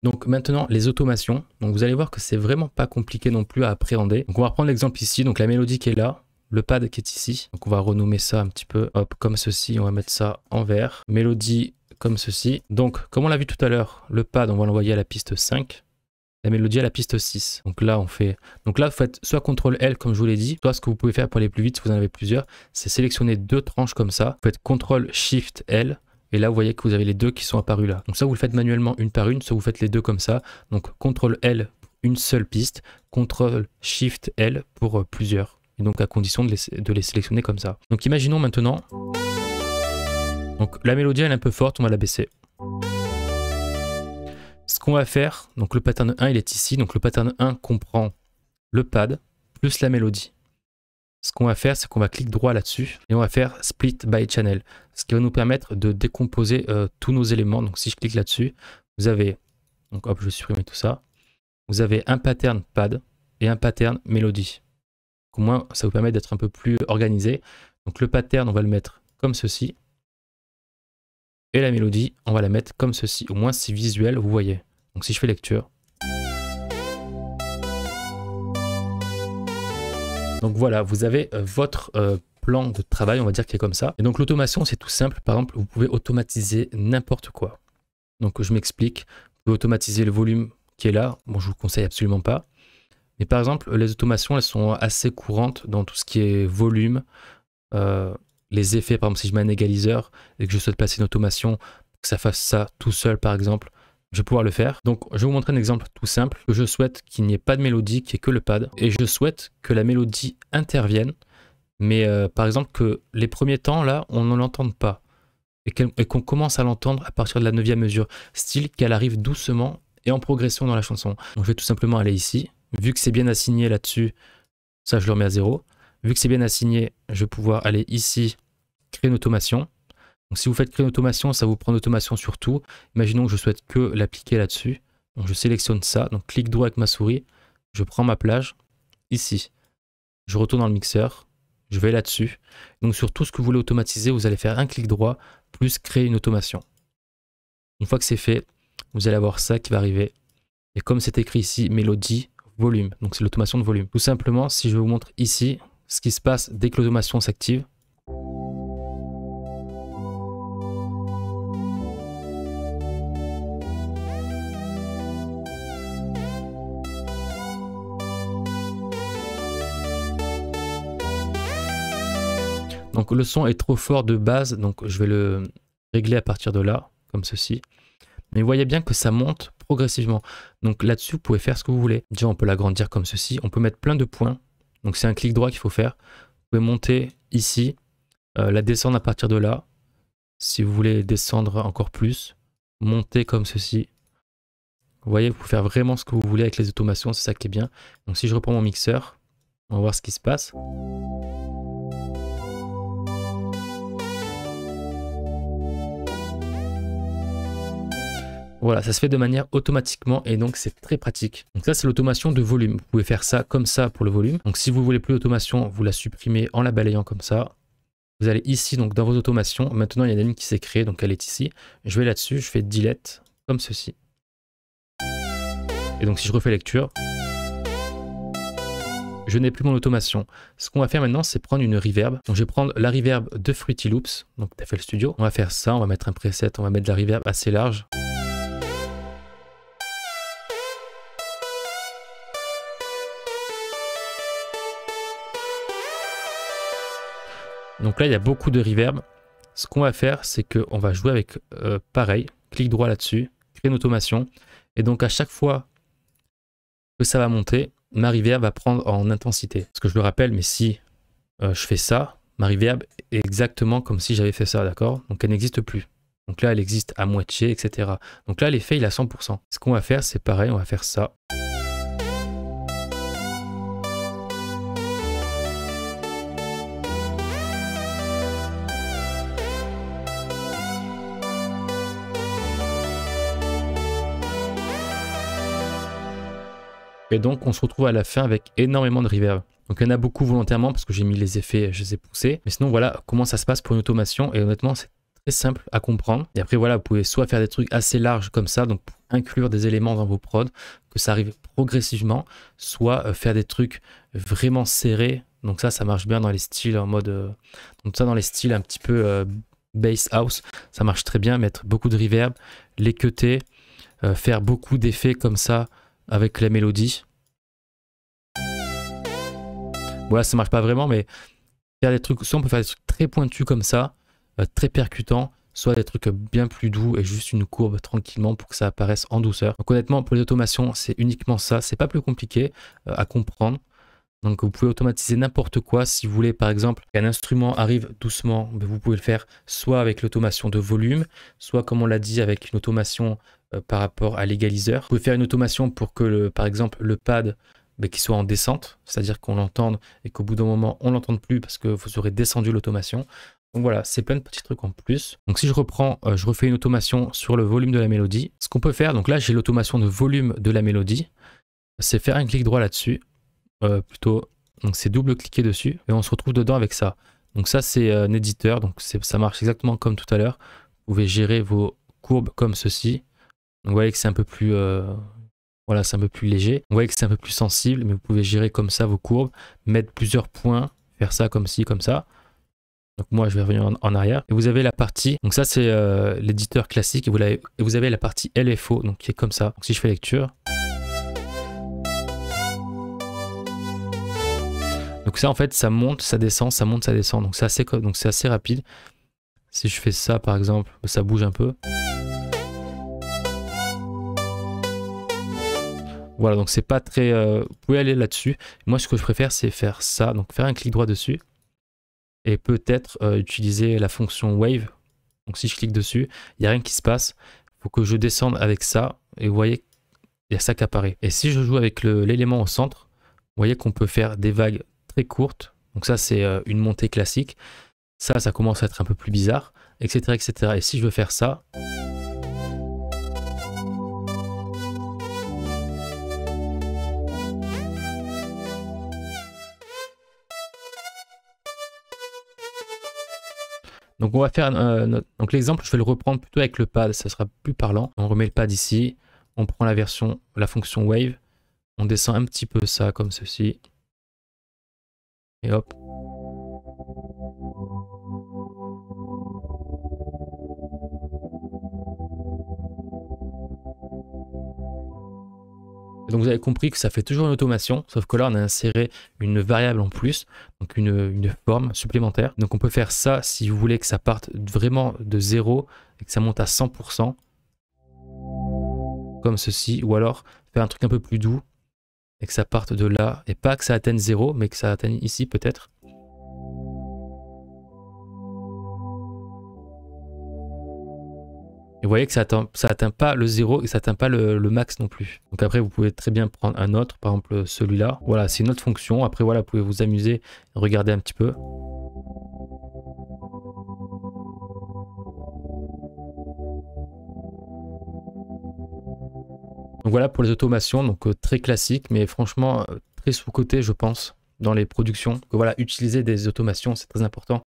Donc maintenant, les automations. Donc vous allez voir que c'est vraiment pas compliqué non plus à appréhender. Donc on va reprendre l'exemple ici. Donc la mélodie qui est là, le pad qui est ici. Donc on va renommer ça un petit peu, hop, comme ceci. On va mettre ça en vert. Mélodie comme ceci. Donc comme on l'a vu tout à l'heure, le pad, on va l'envoyer à la piste 5. La mélodie à la piste 6. Donc là, vous faites soit CTRL L comme je vous l'ai dit, soit ce que vous pouvez faire pour aller plus vite si vous en avez plusieurs, c'est sélectionner deux tranches comme ça. Vous faites CTRL SHIFT L. Et là, vous voyez que vous avez les deux qui sont apparus là. Donc ça, vous le faites manuellement une par une, soit vous faites les deux comme ça. Donc CTRL L, une seule piste, CTRL SHIFT L pour plusieurs. Et donc à condition de les sélectionner comme ça. Donc imaginons maintenant, donc la mélodie elle est un peu forte, on va la baisser. Ce qu'on va faire, donc le pattern 1 il est ici, donc le pattern 1 comprend le pad plus la mélodie. Ce qu'on va faire, c'est qu'on va cliquer droit là-dessus et on va faire Split by Channel, ce qui va nous permettre de décomposer tous nos éléments. Donc si je clique là-dessus, vous avez, donc hop, je vais supprimer tout ça, vous avez un pattern pad et un pattern mélodie. Au moins, ça vous permet d'être un peu plus organisé. Donc le pattern, on va le mettre comme ceci et la mélodie, on va la mettre comme ceci. Au moins, c'est visuel, vous voyez. Donc si je fais lecture. Donc voilà, vous avez votre plan de travail, on va dire qu'il est comme ça. Et donc l'automation, c'est tout simple. Par exemple, vous pouvez automatiser n'importe quoi. Donc je m'explique. Vous pouvez automatiser le volume qui est là. Bon, je vous le conseille absolument pas. Mais par exemple, les automations, elles sont assez courantes dans tout ce qui est volume. Les effets, par exemple, si je mets un égaliseur et que je souhaite passer une automation, que ça fasse ça tout seul, par exemple, je vais pouvoir le faire. Donc, je vais vous montrer un exemple tout simple. Je souhaite qu'il n'y ait pas de mélodie, qu'il n'y ait que le pad. Et je souhaite que la mélodie intervienne. Mais par exemple, que les premiers temps, là, on ne l'entende pas. Et qu'on commence à l'entendre à partir de la 9e mesure. Style qu'elle arrive doucement et en progression dans la chanson. Donc, je vais tout simplement aller ici. Vu que c'est bien assigné là-dessus, ça, je le remets à 0. Vu que c'est bien assigné, je vais pouvoir aller ici, créer une automation. Donc si vous faites créer une automation, ça vous prend une automation sur tout. Imaginons que je souhaite que l'appliquer là-dessus. Donc je sélectionne ça, donc clic droit avec ma souris, je prends ma plage, ici. Je retourne dans le mixeur, je vais là-dessus. Donc sur tout ce que vous voulez automatiser, vous allez faire un clic droit, plus créer une automation. Une fois que c'est fait, vous allez avoir ça qui va arriver. Et comme c'est écrit ici, mélodie, volume. Donc c'est l'automation de volume. Tout simplement, si je vous montre ici, ce qui se passe dès que l'automation s'active. Donc le son est trop fort de base, donc je vais le régler à partir de là, comme ceci. Mais vous voyez bien que ça monte progressivement. Donc là-dessus, vous pouvez faire ce que vous voulez. Déjà, on peut l'agrandir comme ceci. On peut mettre plein de points. Donc c'est un clic droit qu'il faut faire. Vous pouvez monter ici, la descendre à partir de là. Si vous voulez descendre encore plus, monter comme ceci. Vous voyez, vous pouvez faire vraiment ce que vous voulez avec les automations, c'est ça qui est bien. Donc si je reprends mon mixeur, on va voir ce qui se passe. Voilà, ça se fait de manière automatiquement et donc c'est très pratique. Donc ça, c'est l'automation de volume. Vous pouvez faire ça comme ça pour le volume. Donc si vous voulez plus d'automation, vous la supprimez en la balayant comme ça. Vous allez ici, donc dans vos automations. Maintenant, il y en a une qui s'est créée, donc elle est ici. Je vais là-dessus, je fais delete comme ceci. Et donc si je refais lecture, je n'ai plus mon automation. Ce qu'on va faire maintenant, c'est prendre une reverb. Donc je vais prendre la reverb de Fruity Loops, donc FL Studio. On va faire ça, on va mettre un preset, on va mettre de la reverb assez large. Donc là, il y a beaucoup de reverb. Ce qu'on va faire, c'est qu'on va jouer avec pareil, clic droit là-dessus, créer une automation. Et donc à chaque fois que ça va monter, ma reverb va prendre en intensité. Parce que je le rappelle, mais si je fais ça, ma reverb est exactement comme si j'avais fait ça, d'accord? Donc elle n'existe plus. Donc là, elle existe à moitié, etc. Donc là, l'effet, il est à 100%. Ce qu'on va faire, c'est pareil, on va faire ça. Et donc, on se retrouve à la fin avec énormément de reverb. Donc, il y en a beaucoup volontairement parce que j'ai mis les effets, je les ai poussés. Mais sinon, voilà comment ça se passe pour une automation. Et honnêtement, c'est très simple à comprendre. Et après, voilà, vous pouvez soit faire des trucs assez larges comme ça, donc pour inclure des éléments dans vos prods, que ça arrive progressivement, soit faire des trucs vraiment serrés. Donc ça marche bien dans les styles en mode... donc ça, dans les styles un petit peu bass house, ça marche très bien. Mettre beaucoup de reverb, les cutter, faire beaucoup d'effets comme ça avec la mélodie. Voilà, ça marche pas vraiment, mais faire des trucs, soit on peut faire des trucs très pointus comme ça, très percutants, soit des trucs bien plus doux et juste une courbe tranquillement pour que ça apparaisse en douceur. Donc honnêtement, pour les automations, c'est uniquement ça, c'est pas plus compliqué à comprendre. Donc vous pouvez automatiser n'importe quoi. Si vous voulez par exemple qu'un instrument arrive doucement, vous pouvez le faire soit avec l'automation de volume, soit comme on l'a dit avec une automation par rapport à l'égaliseur. Vous pouvez faire une automation pour que par exemple le pad qui soit en descente, c'est-à-dire qu'on l'entende et qu'au bout d'un moment on l'entende plus parce que vous aurez descendu l'automation. Donc voilà, c'est plein de petits trucs en plus. Donc si je reprends, je refais une automation sur le volume de la mélodie. Ce qu'on peut faire, donc là j'ai l'automation de volume de la mélodie, c'est faire un clic droit là-dessus. Plutôt, donc c'est double-cliquer dessus et on se retrouve dedans avec ça. Donc ça c'est un éditeur, donc ça marche exactement comme tout à l'heure. Vous pouvez gérer vos courbes comme ceci. Donc vous voyez que c'est un peu plus voilà, c'est un peu plus léger. Vous voyez que c'est un peu plus sensible, mais vous pouvez gérer comme ça vos courbes, mettre plusieurs points, faire ça comme ci, comme ça. Donc moi je vais revenir en arrière. Et vous avez la partie, donc ça c'est l'éditeur classique, et vous avez la partie LFO, donc qui est comme ça. Donc si je fais lecture. Donc ça en fait ça monte, ça descend, ça monte, ça descend. Donc c'est assez rapide. Si je fais ça par exemple, ça bouge un peu. Voilà, donc c'est pas très... vous pouvez aller là-dessus. Moi ce que je préfère c'est faire ça, donc faire un clic droit dessus. Et peut-être utiliser la fonction Wave. Donc si je clique dessus, il n'y a rien qui se passe. Il faut que je descende avec ça. Et vous voyez, il y a ça qui apparaît. Et si je joue avec l'élément au centre, vous voyez qu'on peut faire des vagues très courtes. Donc ça, c'est une montée classique. Ça commence à être un peu plus bizarre, etc., etc. Et si je veux faire ça... Donc on va faire donc l'exemple, je vais le reprendre plutôt avec le pad, ça sera plus parlant. On remet le pad ici, on prend la fonction Wave, on descend un petit peu ça comme ceci. Et hop. Et donc vous avez compris que ça fait toujours une automation, sauf que là on a inséré une variable en plus, donc une forme supplémentaire. Donc on peut faire ça si vous voulez que ça parte vraiment de 0 et que ça monte à 100%, comme ceci, ou alors faire un truc un peu plus doux et que ça parte de là, et pas que ça atteigne 0, mais que ça atteigne ici peut-être. Et vous voyez que ça atteint pas le 0 et ça atteint pas le max non plus. Donc après, vous pouvez très bien prendre un autre, par exemple celui-là. Voilà, c'est une autre fonction. Après, voilà, vous pouvez vous amuser, regarder un petit peu. Donc voilà pour les automations, donc très classique, mais franchement très sous-coté, je pense, dans les productions. Donc voilà, utiliser des automations, c'est très important.